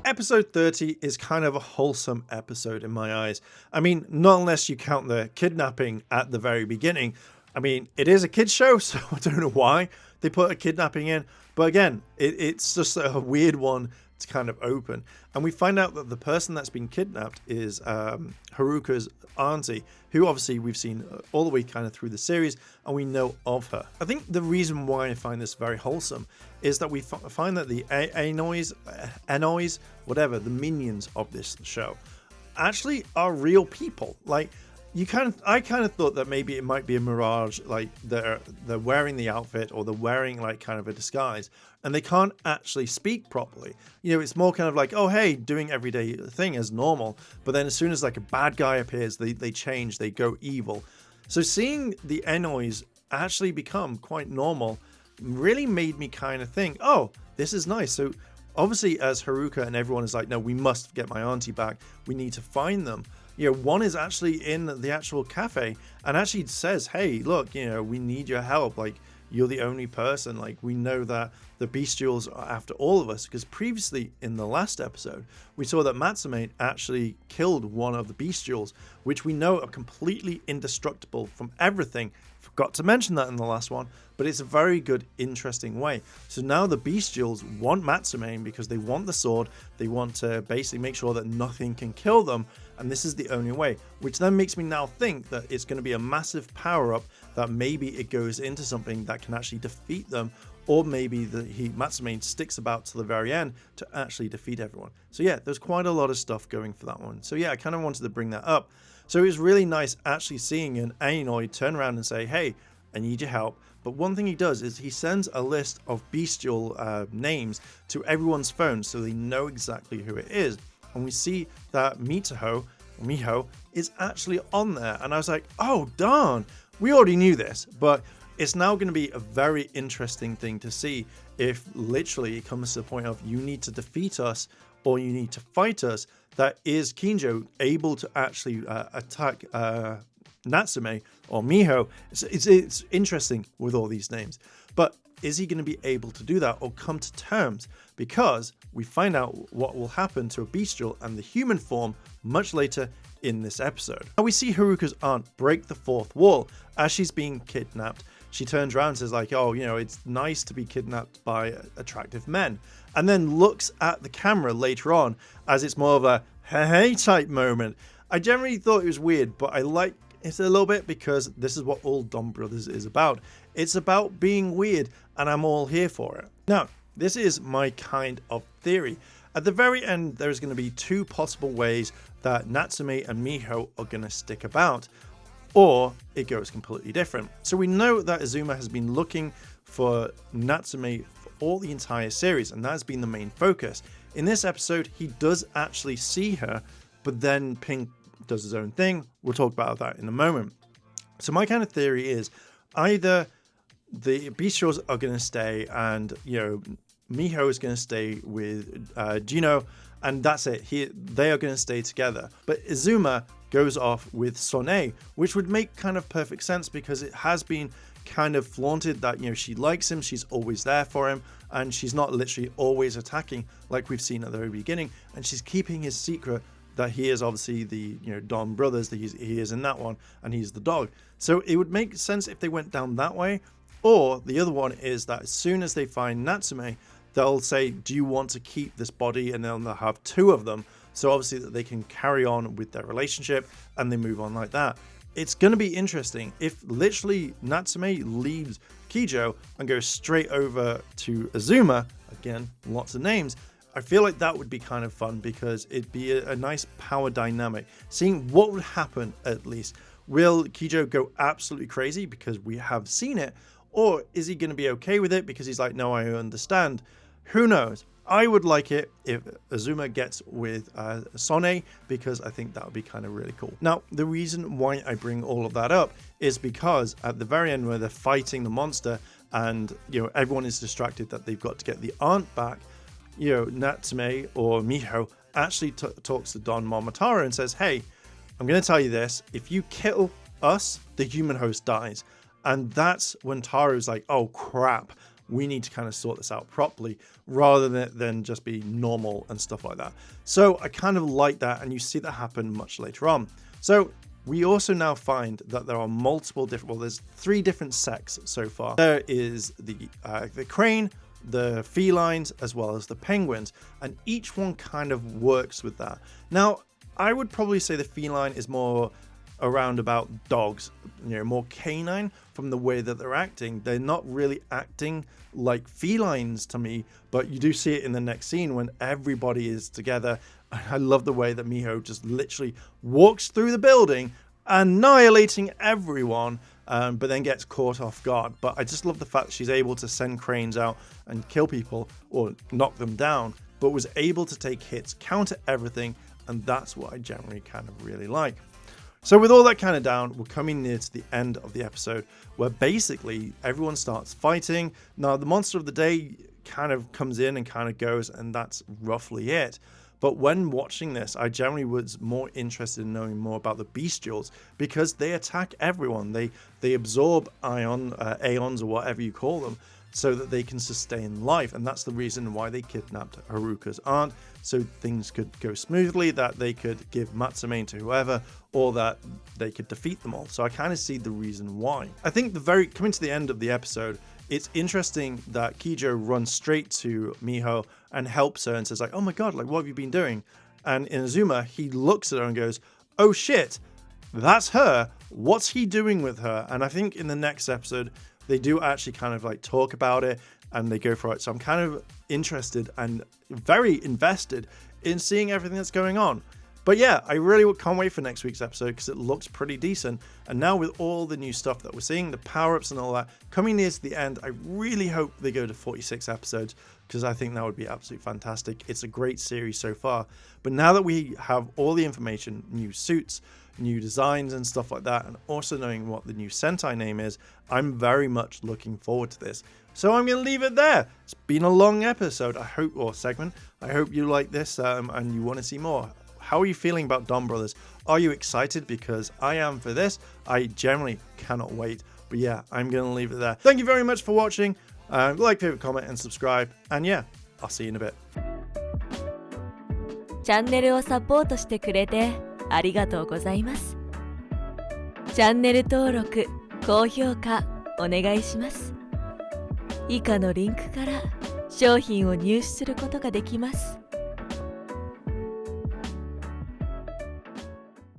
episode 30 is kind of a wholesome episode in my eyes. I mean, not unless you count the kidnapping at the very beginning. I mean, it is a kid's show, so I don't know why they put a kidnapping in. But again, it's just a weird one to kind of open. And we find out that the person that's been kidnapped is Haruka's auntie, who obviously we've seen all the way kind of through the series, and we know of her. I think the reason why I find this very wholesome is that we find that the Enois, whatever, the minions of this show, actually are real people. Like, I kind of thought that maybe it might be a mirage, like they're wearing the outfit or they're wearing like kind of a disguise and they can't actually speak properly. You know, it's more kind of like, oh, hey, doing everyday thing as normal. But then as soon as like a bad guy appears, they change, they go evil. So seeing the Enois actually become quite normal really made me kind of think, oh, this is nice. So obviously as Haruka and everyone is like, no, we must get my auntie back. We need to find them. You know, one is actually in the actual cafe and actually says, hey, look, you know, we need your help. Like, you're the only person. Like, we know that the bestials are after all of us, because previously in the last episode, we saw that Matsume actually killed one of the bestials, which we know are completely indestructible from everything. Forgot to mention that in the last one, but it's a very good, interesting way. So now the bestials want Matsume because they want the sword. They want to basically make sure that nothing can kill them. And this is the only way, which then makes me now think that it's going to be a massive power-up, that maybe it goes into something that can actually defeat them, or maybe Matsume sticks about to the very end to actually defeat everyone. So yeah, there's quite a lot of stuff going for that one. So yeah, I kind of wanted to bring that up. So it was really nice actually seeing an Ainoid turn around and say, hey, I need your help. But one thing he does is he sends a list of bestial names to everyone's phone so they know exactly who it is. And we see that Miho is actually on there. And I was like, oh, darn, we already knew this. But it's now going to be a very interesting thing to see if literally it comes to the point of you need to defeat us or you need to fight us. That is Kinjo able to actually attack Natsume or Miho. It's interesting with all these names. But is he going to be able to do that or come to terms? Because we find out what will happen to a bestial and the human form much later in this episode. Now we see Haruka's aunt break the fourth wall as she's being kidnapped. She turns around and says like, oh, you know, it's nice to be kidnapped by attractive men. And then looks at the camera later on as it's more of a hey type moment. I generally thought it was weird, but I like it a little bit because this is what all Donbrothers is about. It's about being weird and I'm all here for it. Now, this is my kind of theory. At the very end, there's going to be two possible ways that Natsume and Miho are going to stick about, or it goes completely different. So we know that Azuma has been looking for Natsume for all the entire series, and that's been the main focus. In this episode, he does actually see her, but then Pink does his own thing. We'll talk about that in a moment. So my kind of theory is either the bestials are going to stay and, you know, Miho is going to stay with Gino, and that's it. They are going to stay together. But Izuma goes off with Sonoe, which would make kind of perfect sense because it has been kind of flaunted that, you know, she likes him, she's always there for him, and she's not literally always attacking like we've seen at the very beginning, and she's keeping his secret that he is obviously the, you know, Donbrothers, that he is in that one, and he's the dog. So it would make sense if they went down that way. Or the other one is that as soon as they find Natsume, they'll say, do you want to keep this body? And then they'll have two of them. So obviously that they can carry on with their relationship and they move on like that. It's going to be interesting if literally Natsume leaves Kijo and goes straight over to Azuma. Again, lots of names. I feel like that would be kind of fun because it'd be a nice power dynamic. Seeing what would happen at least. Will Kijo go absolutely crazy because we have seen it? Or is he going to be okay with it because he's like, no, I understand? Who knows? I would like it if Azuma gets with Sonoe because I think that would be kind of really cool. Now, the reason why I bring all of that up is because at the very end where they're fighting the monster and, you know, everyone is distracted that they've got to get the aunt back, you know, Natsume or Miho actually talks to Don Momotaro and says, hey, I'm going to tell you this. If you kill us, the human host dies. And that's when Taro's like, oh, crap. we need to kind of sort this out properly rather than just be normal and stuff like that. So I kind of like that, and you see that happen much later on. So we also now find that there are multiple different, well, there's 3 different sects so far. There is the crane, the felines, as well as the penguins, and each one kind of works with that. Now, I would probably say the feline is more around about dogs, more canine from the way that they're acting. They're not really acting like felines to me, but you do see it in the next scene when everybody is together. I love the way that Miho just literally walks through the building, annihilating everyone, but then gets caught off guard. But I just love the fact that she's able to send cranes out and kill people or knock them down, but was able to take hits, counter everything, and that's what I generally kind of really like. So with all that kind of down, we're coming near to the end of the episode where basically everyone starts fighting. Now, the monster of the day kind of comes in and kind of goes, and that's roughly it. But when watching this, I generally was more interested in knowing more about the bestials because they attack everyone. They absorb aeons or whatever you call them, so that they can sustain life. And that's the reason why they kidnapped Haruka's aunt, so things could go smoothly, that they could give Matsumain to whoever, or that they could defeat them all. So I kind of see the reason why. I think coming to the end of the episode, it's interesting that Kijo runs straight to Miho and helps her and says like, oh my god, like what have you been doing? And Inazuma, he looks at her and goes, oh shit, that's her. What's he doing with her? And I think in the next episode, they do actually kind of like talk about it and they go for it. So I'm kind of interested and very invested in seeing everything that's going on. But yeah, I really can't wait for next week's episode because it looks pretty decent. And now with all the new stuff that we're seeing, the power-ups and all that, coming near to the end, I really hope they go to 46 episodes because I think that would be absolutely fantastic. It's a great series so far. But now that we have all the information, new suits, new designs and stuff like that, and also knowing what the new Sentai name is, I'm very much looking forward to this. So I'm going to leave it there. It's been a long episode, or segment. I hope you like this and you want to see more. How are you feeling about Donbrothers? Are you excited? Because I am for this. I generally cannot wait. But yeah, I'm going to leave it there. Thank you very much for watching. Like, favorite, comment, and subscribe. And yeah, I'll see you in a bit. チャンネルをサポートしてくれてありがとうございます。チャンネル登録、高評価お願いします。以下のリンクから商品を入手することができます。